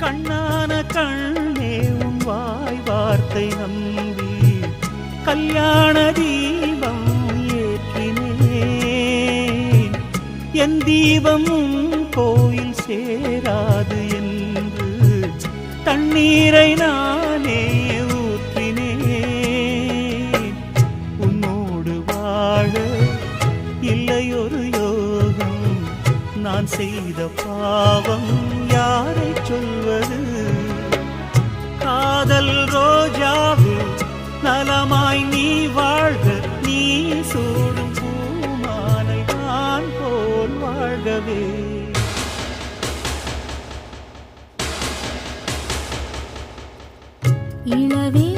கண்ணான கண்ணே உன் வாய் வார்த்தை நம்பி கல்யாண தீபம் ஏற்றினேன். என் தீபம் கோயில் சேராது என்று தண்ணீரை நானே ஊற்றினேன். உன்னோடு வாழ இல்லையொரு யோகம், நான் செய்த பாவம் யாரை சொல்வது? காதல் ரோஜாவே நலமாய் நீ வாழ்க, நீ சூடும் பூமாலை நான் போல் வாழ்கவே. இளவே